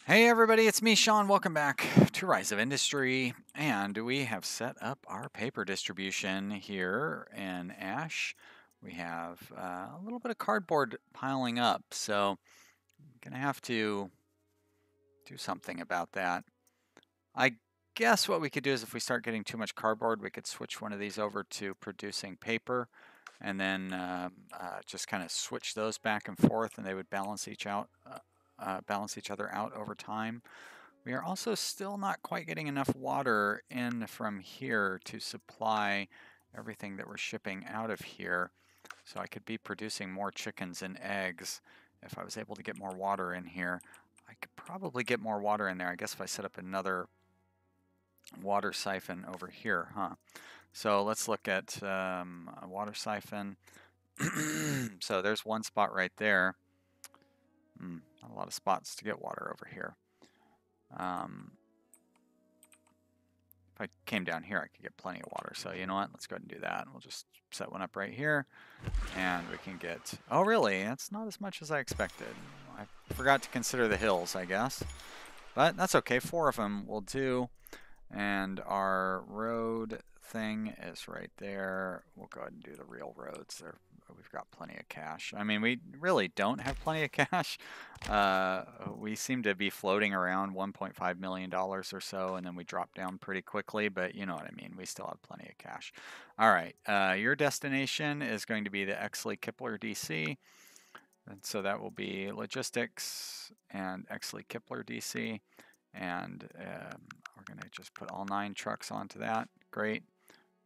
Hey everybody, it's me, Sean. Welcome back to Rise of Industry. And we have set up our paper distribution here in Ash. We have a little bit of cardboard piling up, so I'm going to have to do something about that. I guess what we could do is if we start getting too much cardboard, we could switch one of these over to producing paper and then just kind of switch those back and forth, and they would balance each other out over time. We are also still not quite getting enough water in from here to supply everything that we're shipping out of here. So I could be producing more chickens and eggs if I was able to get more water in here. I could probably get more water in there. I guess if I set up another water siphon over here, huh? So let's look at a water siphon. So there's one spot right there. Not a lot of spots to get water over here. If I came down here, I could get plenty of water. So you know what? Let's go ahead and do that. We'll just set one up right here, and we can get... Oh, really? That's not as much as I expected. I forgot to consider the hills, I guess. But that's okay. 4 of them will do. And our road thing is right there. We'll go ahead and do the real roads. We've got plenty of cash. I mean, we really don't have plenty of cash. We seem to be floating around $1.5 million or so, and then we drop down pretty quickly, but you know what I mean. We still have plenty of cash. All right, your destination is going to be the Exley Kipler DC. And so that will be logistics and Exley Kipler DC. And we're going to just put all 9 trucks onto that. Great.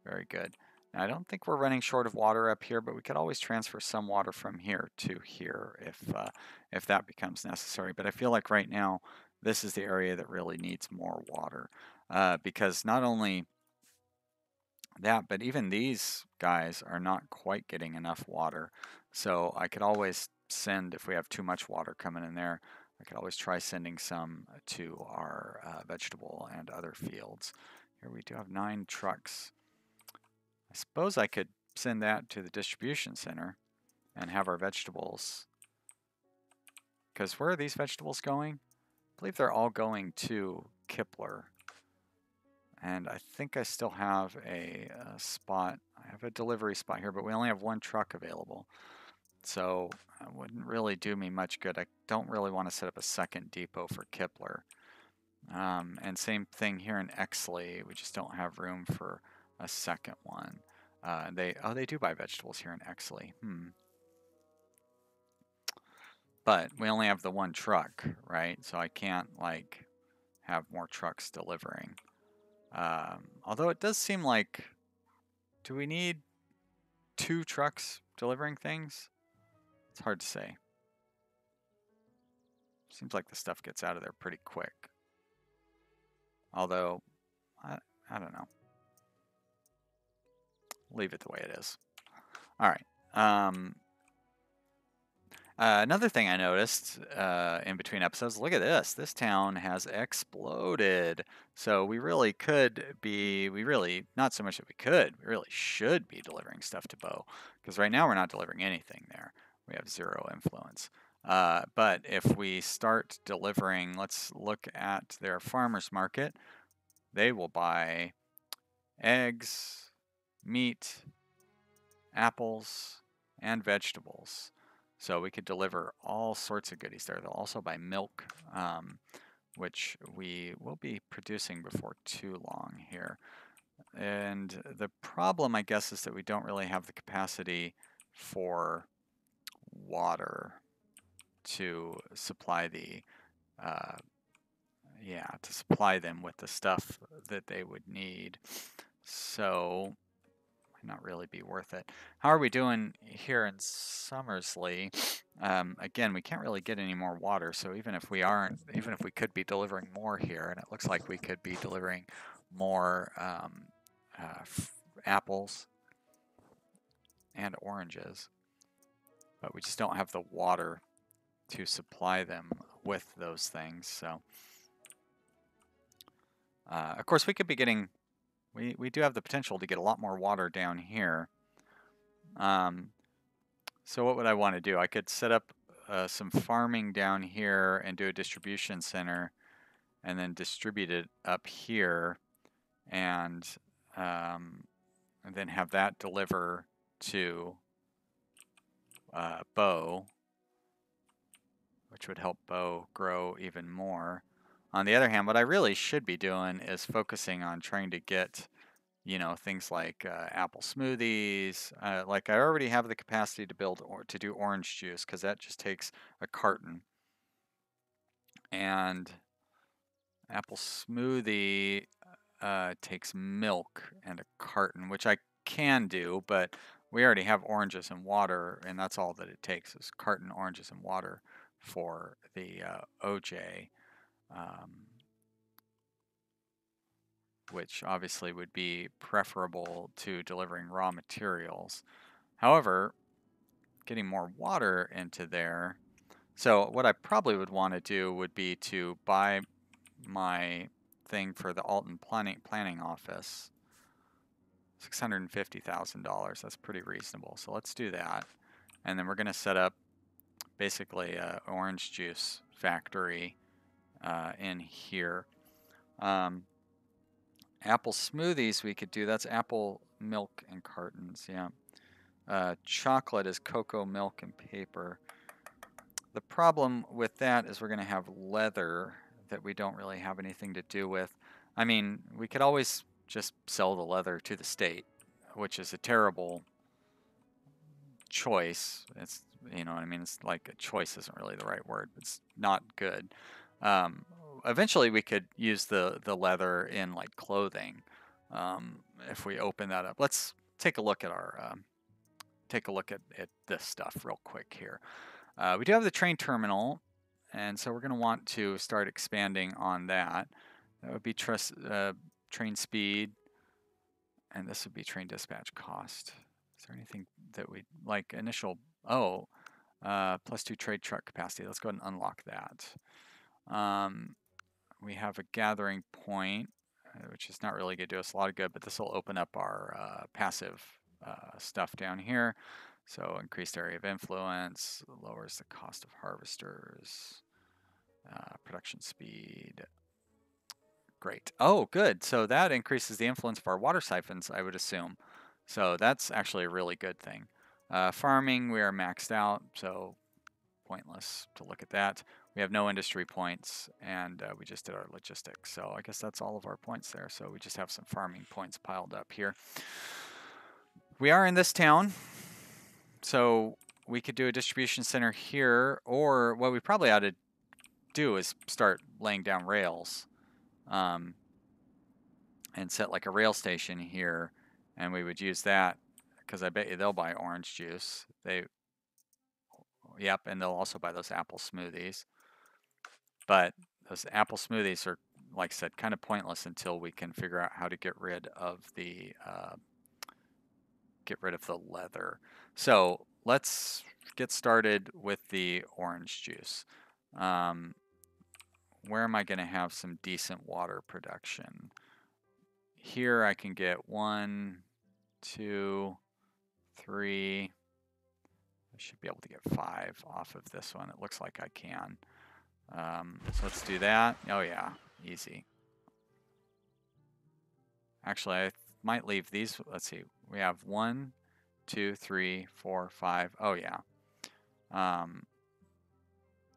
Very good. Now, I don't think we're running short of water up here, but we could always transfer some water from here to here if that becomes necessary. But I feel like right now, this is the area that really needs more water. Because not only that, but even these guys are not quite getting enough water. So I could always send, if we have too much water coming in there, I could always try sending some to our vegetable and other fields. Here we do have 9 trucks. I suppose I could send that to the distribution center and have our vegetables. Because where are these vegetables going? I believe they're all going to Kipler. And I think I still have a spot. I have a delivery spot here, but we only have 1 truck available. So it wouldn't really do me much good. I don't really want to set up a second depot for Kipler. And same thing here in Exley. We just don't have room for a second one. They do buy vegetables here in Exley. But we only have the 1 truck, right? So I can't like have more trucks delivering. Although it does seem like, do we need 2 trucks delivering things? It's hard to say. Seems like the stuff gets out of there pretty quick. Although, I don't know. Leave it the way it is. All right. Another thing I noticed in between episodes, look at this. This town has exploded. So we really could be, not so much that we could, we really should be delivering stuff to Bo. Because right now we're not delivering anything there. We have 0 influence. But if we start delivering, let's look at their farmer's market. They will buy eggs, meat, apples, and vegetables. So we could deliver all sorts of goodies there. They'll also buy milk, which we will be producing before too long here. And the problem, I guess, is that we don't really have the capacity for water to supply to supply them with the stuff that they would need. So might not really be worth it. How are we doing here in Summersley? Again, we can't really get any more water, so even if we could be delivering more here, and it looks like we could be delivering more apples and oranges, but we just don't have the water to supply them with those things. So, of course, we could be getting. We do have the potential to get a lot more water down here. So what would I want to do? I could set up some farming down here and do a distribution center and then distribute it up here and then have that deliver to Bo, which would help Bo grow even more. On the other hand, what I really should be doing is focusing on trying to get, you know, things like apple smoothies. Like I already have the capacity to build or to do orange juice because that just takes a carton. And apple smoothie takes milk and a carton, which I can do, but we already have oranges and water, and that's all that it takes is carton oranges and water for the OJ, which obviously would be preferable to delivering raw materials. However, getting more water into there, so what I probably would want to do would be to buy my thing for the Alton planning office. $650,000. That's pretty reasonable. So let's do that. And then we're going to set up basically an orange juice factory in here. Apple smoothies we could do. That's apple milk and cartons. Yeah. Chocolate is cocoa milk and paper. The problem with that is we're going to have leather that we don't really have anything to do with. I mean, we could always just sell the leather to the state, which is a terrible choice. It's, you know what I mean? It's like a choice isn't really the right word. It's not good. Eventually we could use the leather in like clothing if we open that up. Let's take a look at our at this stuff real quick here. We do have the train terminal, and so we're going to want to start expanding on that. That would be train speed, and this would be train dispatch cost. Is there anything that we like initial? Oh, +2 trade truck capacity. Let's go ahead and unlock that. We have a gathering point, which is not really going to do us a lot of good, but this will open up our passive stuff down here. So increased area of influence, lowers the cost of harvesters, production speed. Great. Oh, good. So that increases the influence of our water siphons, I would assume. So that's actually a really good thing. Farming, we are maxed out, so pointless to look at that. We have no industry points, and we just did our logistics. So I guess that's all of our points there. So we just have some farming points piled up here. We are in this town, so we could do a distribution center here, or what we probably ought to do is start laying down rails and set like a rail station here, and we would use that because I bet you they'll buy orange juice. Yep, and they'll also buy those apple smoothies. But those apple smoothies are, like I said, kind of pointless until we can figure out how to get rid of the leather. So let's get started with the orange juice. Where am I going to have some decent water production? Here I can get 1, 2, 3. I should be able to get 5 off of this one. It looks like I can. So let's do that. Oh yeah, easy. Actually, I might leave these. Let's see. We have 1, 2, 3, 4, 5. Oh yeah.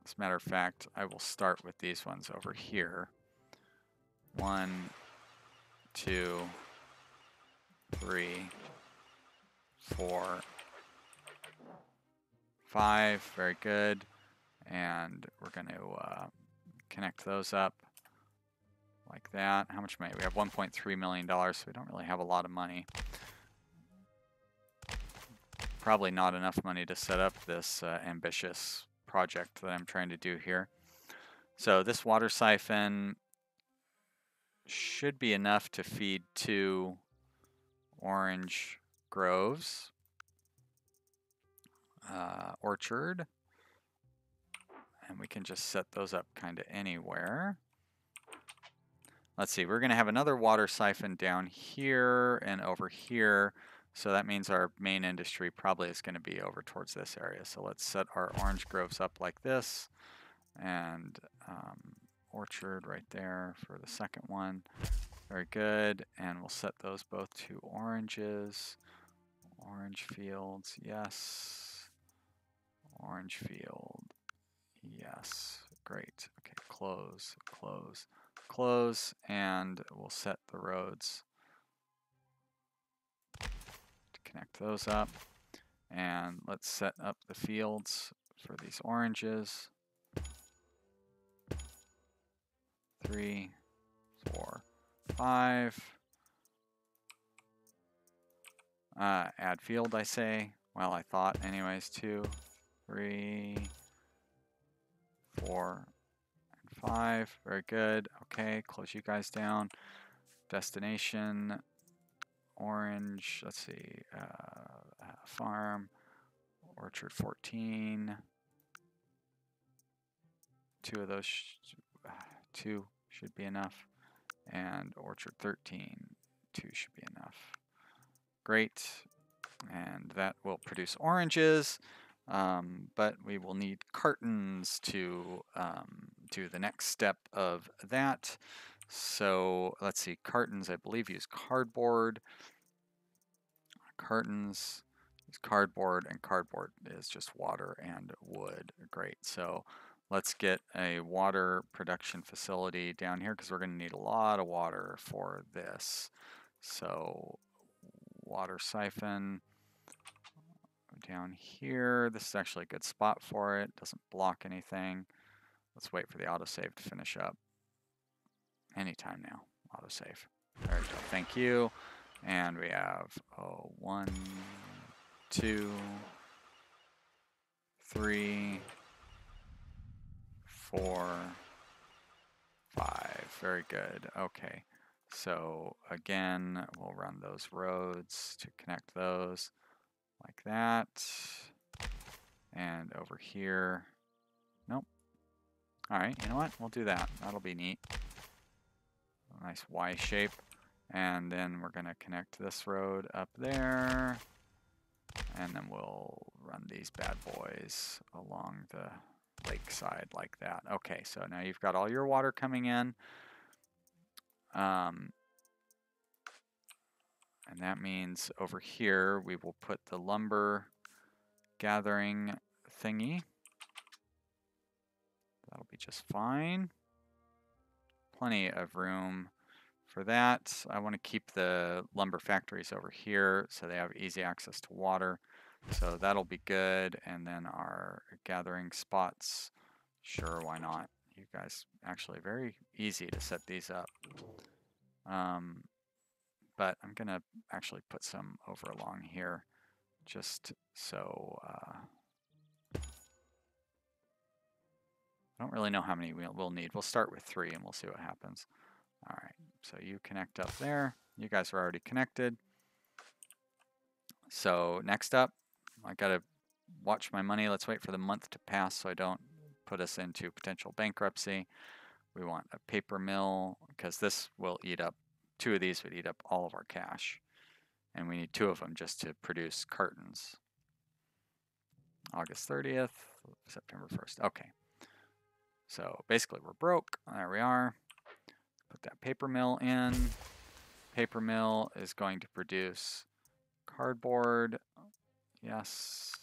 As a matter of fact, I will start with these ones over here. 1, 2, 3, 4, 5. Very good. And we're going to connect those up like that. How much money? We have $1.3 million, so we don't really have a lot of money. Probably not enough money to set up this ambitious project that I'm trying to do here. So this water siphon should be enough to feed 2 orange groves. Orchard. And we can just set those up kind of anywhere. Let's see, we're going to have another water siphon down here and over here. So that means our main industry probably is going to be over towards this area. So let's set our orange groves up like this, and orchard right there for the second one. Very good. And we'll set those both to oranges. Orange fields, yes. Orange field, yes. Great. Okay, close, close, close, and we'll set the roads to connect those up. And let's set up the fields for these oranges. 3, 4, 5. Add field, I say. Well, I thought anyways. 2, 3, 4, and 5. Very good. Okay, close you guys down. Destination, orange. Let's see. Farm, orchard 14. 2 of those, 2 should be enough. And orchard 13, 2 should be enough. Great. And that will produce oranges, but we will need cartons to do the next step of that. So let's see, cartons, I believe, use cardboard. Cartons is cardboard, and cardboard is just water and wood. Great. So let's get a water production facility down here because we're going to need a lot of water for this. So water siphon down here. This is actually a good spot for it. Doesn't block anything. Let's wait for the autosave to finish up. Anytime now. Autosave. There we go. Thank you. And we have 1, 2, 3, 4, 5. Very good. Okay. So again, we'll run those roads to connect those like that. And over here. Nope. All right. You know what? We'll do that. That'll be neat. A nice Y shape. And then we're going to connect this road up there. And then we'll run these bad boys along the lakeside like that. Okay, so now you've got all your water coming in. And that means over here we will put the lumber gathering thingy. That'll be just fine. Plenty of room for that. I want to keep the lumber factories over here so they have easy access to water. So that'll be good. And then our gathering spots, sure, why not? You guys, actually very easy to set these up. But I'm going to actually put some over along here just so I don't really know how many we'll need. We'll start with 3 and we'll see what happens. All right, so you connect up there. You guys are already connected. So next up, I gotta watch my money. Let's wait for the month to pass so I don't put us into potential bankruptcy. We want a paper mill because this will eat up, 2 of these would eat up all of our cash. And we need 2 of them just to produce cartons. August 30th, September 1st. Okay. So basically we're broke. There we are. Put that paper mill in. Paper mill is going to produce cardboard. Yes.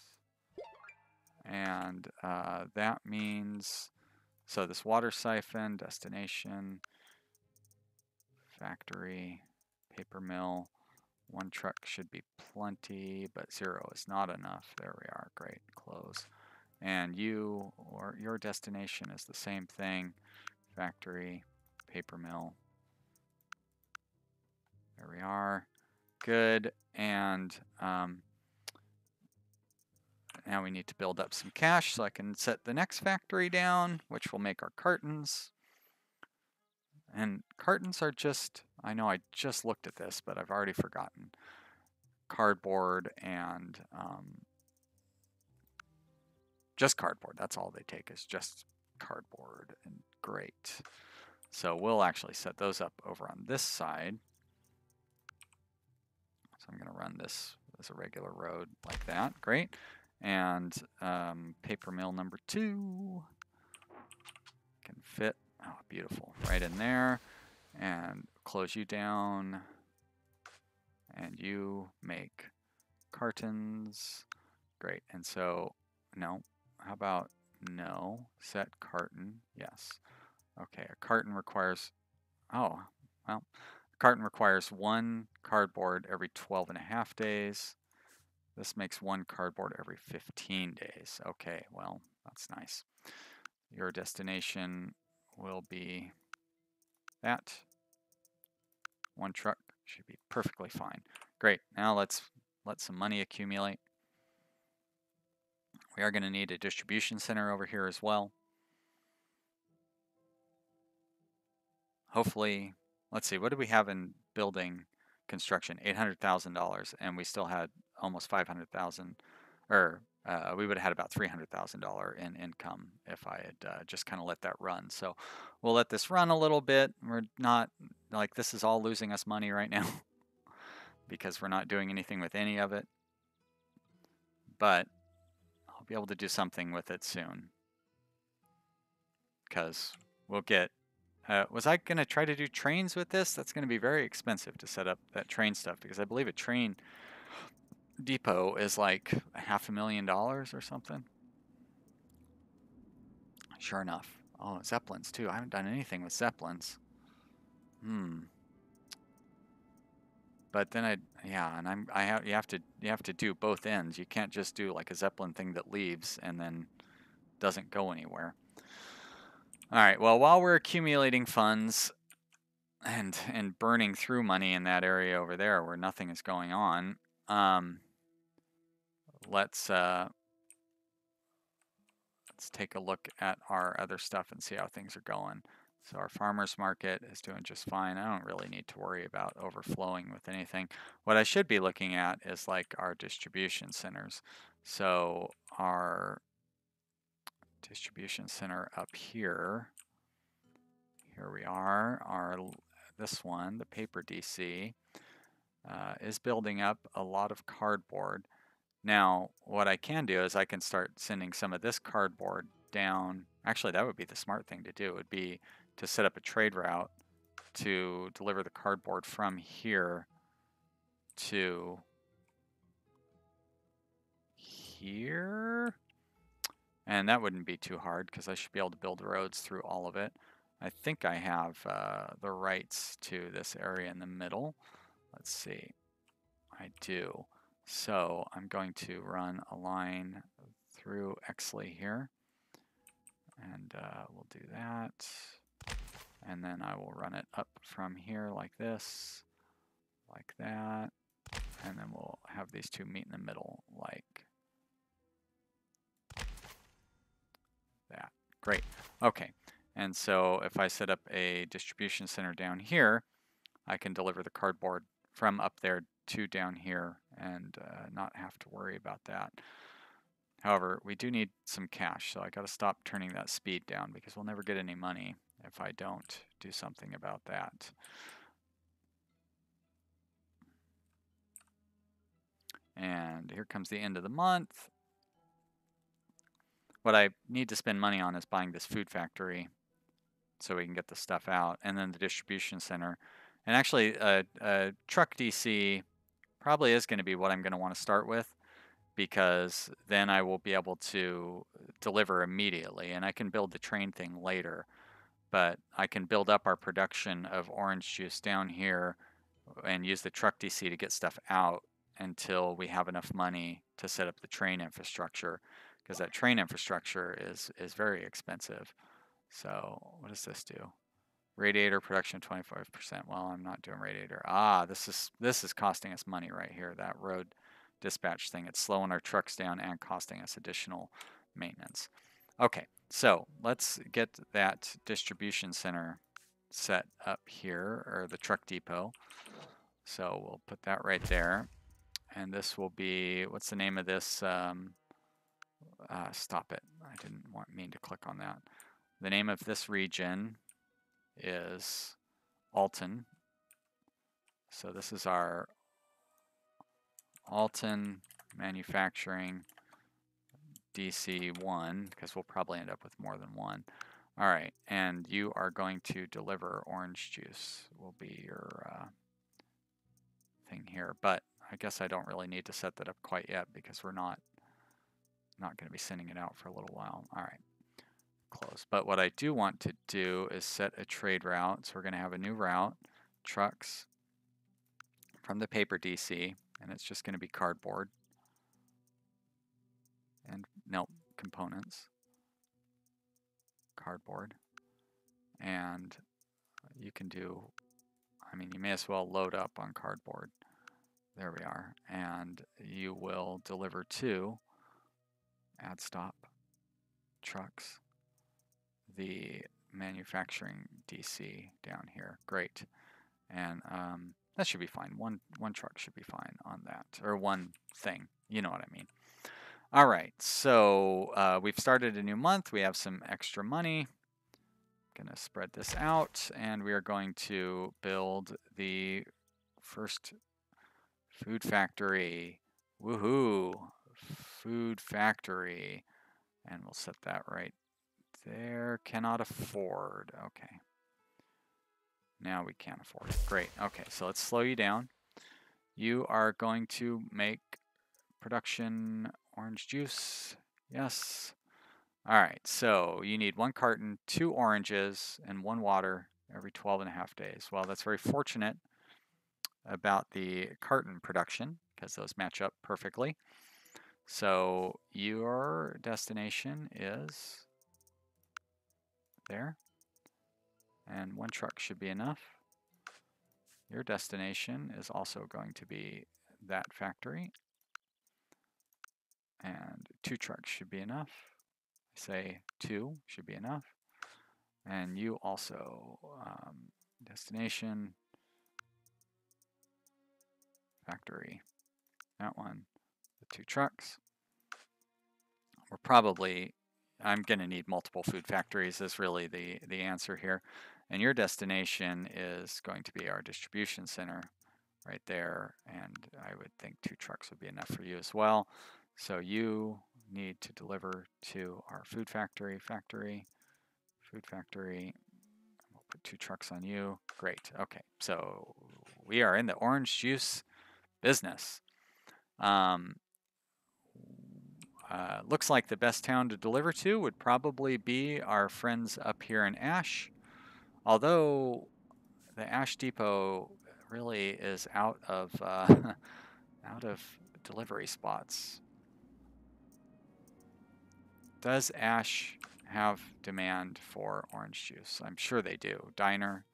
And that means, so this water siphon, destination, factory, paper mill. 1 truck should be plenty, but 0 is not enough. There we are. Great. Close. And you, or your destination is the same thing. Factory, paper mill. There we are. Good. And now we need to build up some cash so I can set the next factory down, which will make our cartons. And cartons are just, I know I just looked at this, but I've already forgotten. Cardboard and just cardboard. That's all they take is just cardboard. And great. So we'll actually set those up over on this side. So I'm going to run this as a regular road like that. Great. And paper mill number 2 can fit, oh, beautiful, right in there. And close you down. And you make cartons. Great. And so, no, how about no, set carton, yes. Okay, a carton requires, oh, well, a carton requires 1 cardboard every 12.5 days. This makes 1 cardboard every 15 days. Okay, well, that's nice. Your destination will be that. 1 truck should be perfectly fine. Great, now let's let some money accumulate. We are going to need a distribution center over here as well. Hopefully, let's see, what do we have in building construction? $800,000, and we still had almost 500,000, or we would have had about $300,000 in income if I had just kind of let that run. So we'll let this run a little bit. We're not, like, this is all losing us money right now because we're not doing anything with any of it. But I'll be able to do something with it soon because we'll get, was I going to try to do trains with this? That's going to be very expensive to set up that train stuff because I believe a train depot is like $500,000 or something. Sure enough. Oh, Zeppelins too. I haven't done anything with Zeppelins. But then yeah, and you have to do both ends. You can't just do like a Zeppelin thing that leaves and then doesn't go anywhere. All right, well, while we're accumulating funds and burning through money in that area over there where nothing is going on, let's take a look at our other stuff and see how things are going. So our farmers market is doing just fine. I don't really need to worry about overflowing with anything. What I should be looking at is like our distribution centers. So our distribution center up here, here we are, this one, the paper DC, is building up a lot of cardboard. Now, what I can do is I can start sending some of this cardboard down. Actually, that would be the smart thing to do. It would be to set up a trade route to deliver the cardboard from here to here. And that wouldn't be too hard because I should be able to build roads through all of it. I think I have the rights to this area in the middle. Let's see. I do. So I'm going to run a line through Exley here. And we'll do that. And then I will run it up from here like this, like that. And then we'll have these two meet in the middle like that. Great. Okay. And so if I set up a distribution center down here, I can deliver the cardboard from up there to down here and not have to worry about that. However, we do need some cash, so I got to stop turning that speed down because we'll never get any money if I don't do something about that. And here comes the end of the month. What I need to spend money on is buying this food factory so we can get the stuff out, and then the distribution center. And actually, a truck DC probably is going to be what I'm going to want to start with, because then I will be able to deliver immediately, and I can build the train thing later. But I can build up our production of orange juice down here and use the truck DC to get stuff out until we have enough money to set up the train infrastructure, because that train infrastructure is very expensive. So what does this do? Radiator production 25%. Well, I'm not doing radiator. Ah, this is costing us money right here, that road dispatch thing. It's slowing our trucks down and costing us additional maintenance. Okay, so let's get that distribution center set up here, or the truck depot. So we'll put that right there. And this will be, what's the name of this? Stop it. I didn't mean to click on that. The name of this region is Alton. So this is our Alton Manufacturing DC1, because we'll probably end up with more than one. All right, and you are going to deliver orange juice will be your thing here. But I guess I don't really need to set that up quite yet because we're not going to be sending it out for a little while. All right, close. But what I do want to do is set a trade route. So we're going to have a new route, trucks from the paper DC, and it's just going to be cardboard. And nope, components, cardboard. And you can do, I mean, you may as well load up on cardboard. There we are. And you will deliver to add stop trucks, the manufacturing DC down here. Great. And that should be fine. One truck should be fine on that, or one thing. You know what I mean. All right, so we've started a new month. We have some extra money. Gonna spread this out, and we are going to build the first food factory. Woohoo! Food factory. And we'll set that right there. Cannot afford. Okay. Now we can't afford it. Great. Okay, so let's slow you down. You are going to make production orange juice. Yes. All right, so you need 1 carton, 2 oranges, and 1 water every 12.5 days. Well, that's very fortunate about the carton production because those match up perfectly. So your destination is there, and 1 truck should be enough. Your destination is also going to be that factory, and 2 trucks should be enough. Say 2 should be enough. And you also, destination, factory, that one, the 2 trucks. We're probably, I'm going to need multiple food factories is really the answer here. And your destination is going to be our distribution center right there. And I would think 2 trucks would be enough for you as well. So you need to deliver to our food factory, food factory. We'll put 2 trucks on you. Great. Okay. So we are in the orange juice business. Looks like the best town to deliver to would probably be our friends up here in Ash. Although the Ash Depot really is out of out of delivery spots. Does Ash have demand for orange juice? I'm sure they do. Diner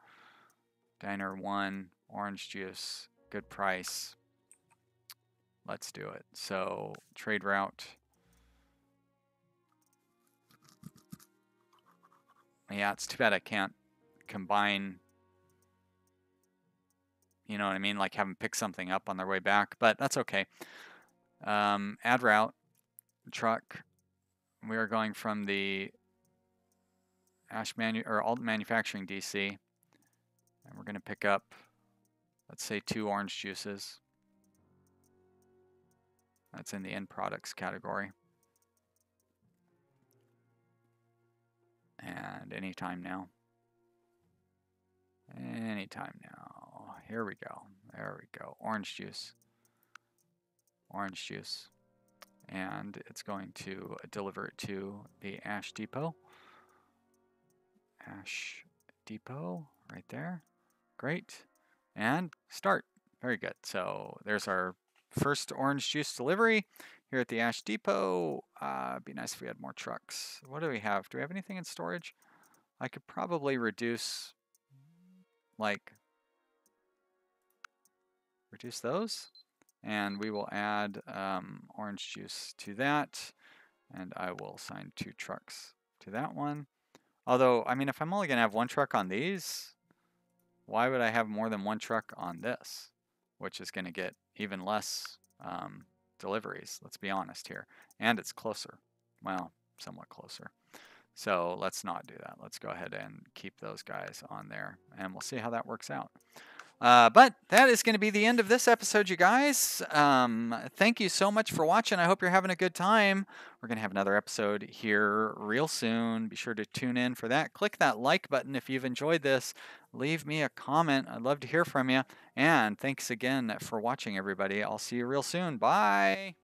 1, orange juice, good price. Let's do it. So trade route. Yeah, it's too bad I can't combine, you know what I mean? Like have them pick something up on their way back, but that's okay. Add route, truck. We are going from the Alton Manufacturing DC, and we're going to pick up, let's say 2 orange juices. That's in the end products category. And anytime now. Anytime now. Here we go. There we go. Orange juice. Orange juice. And it's going to deliver it to the Ash Depot. Ash Depot right there. Great. And start. Very good. So there's our first orange juice delivery here at the Ash Depot. It'd be nice if we had more trucks. What do we have? Do we have anything in storage? I could probably reduce those, and we will add orange juice to that, and I will assign 2 trucks to that one. Although, I mean, if I'm only going to have 1 truck on these, why would I have more than 1 truck on this, which is going to get even less deliveries, let's be honest here. And it's closer. Well, somewhat closer. So let's not do that. Let's go ahead and keep those guys on there, and we'll see how that works out. But that is going to be the end of this episode, you guys. Thank you so much for watching. I hope you're having a good time. We're going to have another episode here real soon. Be sure to tune in for that. Click that like button if you've enjoyed this. Leave me a comment. I'd love to hear from you. And thanks again for watching, everybody. I'll see you real soon. Bye.